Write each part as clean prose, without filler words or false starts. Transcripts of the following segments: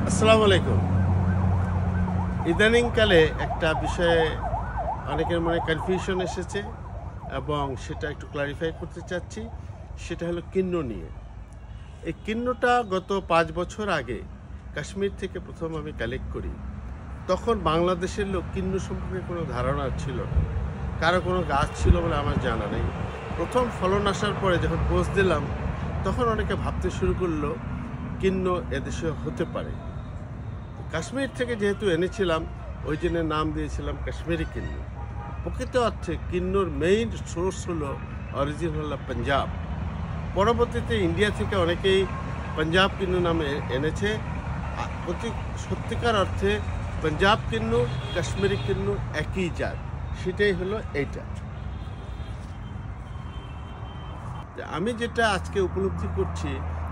আসসালামু আলাইকুম। ইদানিংকালে একটা বিষয়ে অনেকের মনে কনফিউশন এসেছে এবং সেটা একটু ক্লারিফাই করতে চাচ্ছি। সেটা হলো কিন্ন নিয়ে। এই কিন্নটা গত 5 বছর আগে কাশ্মীর থেকে প্রথম আমি কালেক্ট করি। তখন বাংলাদেশের লোক কিন্ন সম্পর্কে কোনো ধারণা ছিল না, কারো কোনো গাছ ছিল বলে আমার জানা নেই। প্রথম ফলন আসার পরে যখন পোস্ট দিলাম তখন অনেকে ভাবতে শুরু করলো কিন্ন এদেশে হতে পারে। কাশ্মীর থেকে যেহেতু এনেছিলাম ওই জন্য নাম দিয়েছিলাম কাশ্মীরি কিন্ন। প্রকৃত অর্থে কিন্নর মেইন সোর্স হলো অরিজিন হলো পাঞ্জাব। পরবর্তীতে ইন্ডিয়া থেকে অনেকেই পাঞ্জাব কিন্নু নামে এনেছে। সত্যিকার অর্থে পাঞ্জাব কিন্নু কাশ্মীরি কিন্নু একই জাত, সেটাই হলো এইটা। আমি যেটা আজকে উপলব্ধি করছি,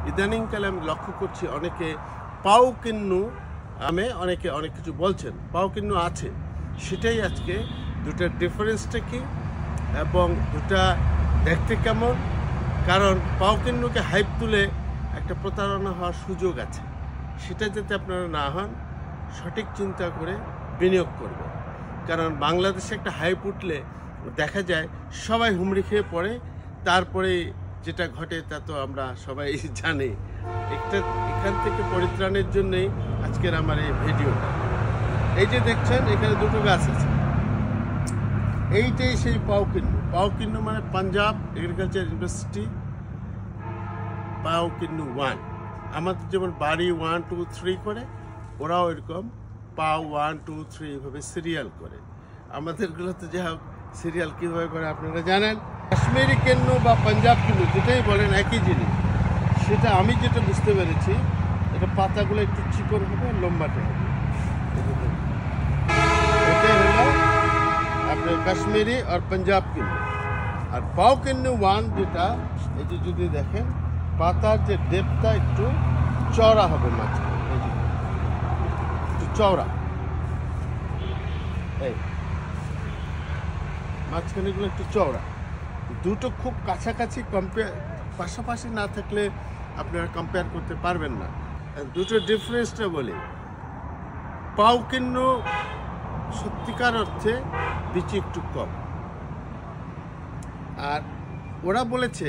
ইদানিংকালে আমি লক্ষ্য করছি অনেকে পাও কিন্নু অনেকে অনেক কিছু বলছেন। পাও কিন্নু আছে, সেটাই আজকে দুটার ডিফারেন্সটা কি এবং দুটা দেখতে কেমন। কারণ পাও কিন্নুকে হাইপ তুলে একটা প্রতারণা হওয়ার সুযোগ আছে, সেটা যাতে আপনারা না হন সঠিক চিন্তা করে বিনিয়োগ করবেন। কারণ বাংলাদেশে একটা হাইপ উঠলে দেখা যায় সবাই হুমড়ি খেয়ে পড়ে, তারপরে যেটা ঘটে তা তো আমরা সবাই জানি। এখান থেকে পরিত্রাণের জন্যই আজকের আমার এই ভিডিওটা। এই যে দেখছেন এখানে দুটো গাছ আছে, এইটাই সেই পাও কিন্নু। পাও কিন্নু মানে পাঞ্জাব এগ্রিকালচার ইউনিভার্সিটি পাও কিন্নু 1। আমাদের যেমন বাড়ি 1, 2, 3 করে, ওরাও এরকম পাও 1, 2, 3 এভাবে সিরিয়াল করে। আমাদেরগুলোতে যা হোক সিরিয়াল কীভাবে করে আপনারা জানেন। কাশ্মীরি কিন্নু বা পাঞ্জাব কিন্নু যেটাই বলেন একই জিনিস। সেটা আমি যেটা বুঝতে পেরেছি, এটা পাতাগুলো একটু চিকন হবে, লম্বাটে হবে। এটাই হলো আপনার কাশ্মীরি আর পাঞ্জাব কিন্নু। আর পাও কিন্নু 1 যেটা, এটি যদি দেখেন পাতার যে ডেপটা একটু চওড়া হবে, মাঝখানে একটু চওড়া, এই মাঝখানেগুলো একটু চওড়া। দুটো খুব কাছাকাছি পাশাপাশি না থাকলে আপনারা কম্পেয়ার করতে পারবেন না। দুটো ডিফারেন্সটা বলি। পাও কিন্নু সত্যিকার অর্থে বিচি একটু কম। আর ওরা বলেছে,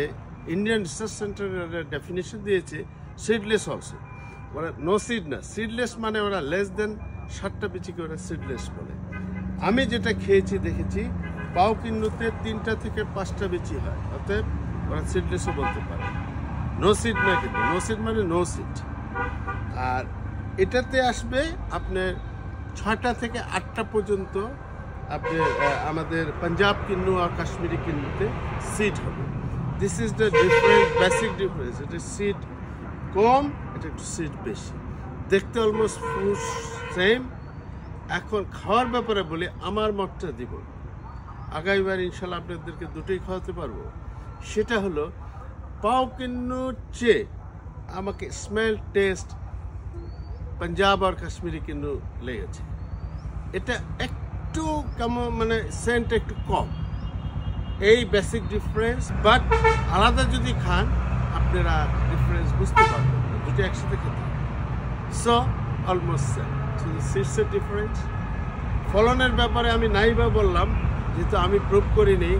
ইন্ডিয়ান রিসার্চ সেন্টারের ডেফিনেশন দিয়েছে সিডলেস অলসো। ওরা নো সিড না, সিডলেস মানে ওরা লেস দেন 7টা বিচিকে ওরা সিডলেস বলে। আমি যেটা খেয়েছি দেখেছি পাও কিন্নুতে 3টা থেকে 5টা বিচি হয়, অতএব ওরা সিডলেসও বলতে পারে। নো সিড না, কিন্তু নো সিড মানে নো সিড। আর এটাতে আসবে আপনার 6টা থেকে 8টা পর্যন্ত আপনার আমাদের পাঞ্জাব কিন্নু আর কাশ্মীরি কিন্নুতে সিড হবে। This is the difference, basic difference. এটা সিড কম, এটা একটু সিড বেশি। দেখতে অলমোস্ট ফ্রুট সেম। এখন খাওয়ার ব্যাপারে বলি, আমার মতটা দিব। আগামীবার ইনশাল্লাহ আপনাদেরকে দুটোই খাওয়াতে পারবো। সেটা হলো পাও কিন্নুর চেয়ে আমাকে স্মেল, টেস্ট পাঞ্জাব আর কাশ্মীরি কিন্নু লেগেছে। এটা একটু কেমন, মানে সেন্ট একটু কম, এই বেসিক ডিফারেন্স। বাট আলাদা যদি খান আপনারা ডিফারেন্স বুঝতে পারবেন, দুটো একসাথে খেতে। সো অলমোস্ট সেম, সিডসের ডিফারেন্স। ফলনের ব্যাপারে আমি নাই বা বললাম, যেহেতু আমি প্রুভ করিনি,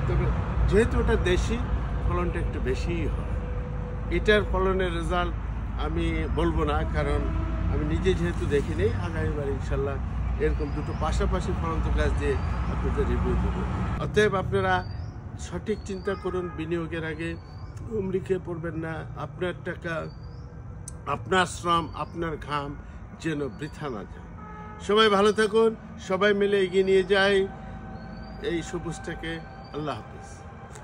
তবে যেহেতু ওটা দেশি, ফলনটা একটু বেশিই হয়। এটার ফলনের রেজাল্ট আমি বলবো না, কারণ আমি নিজে যেহেতু দেখিনি। আগামীবার ইনশাল্লাহ এরকম দুটো পাশাপাশি ফলন্ত গাছ দিয়ে আপনাদের রিভিউ দেবো। অতএব আপনারা সঠিক চিন্তা করুন, বিনিয়োগের আগে হুমড়ি খেয়ে পড়বেন না। আপনার টাকা, আপনার শ্রম, আপনার ঘাম যেন বৃথা না যায়। সবাই ভালো থাকুন, সবাই মিলে এগিয়ে নিয়ে যাই এই সবুজটাকে। আল্লাহ হাফিজ।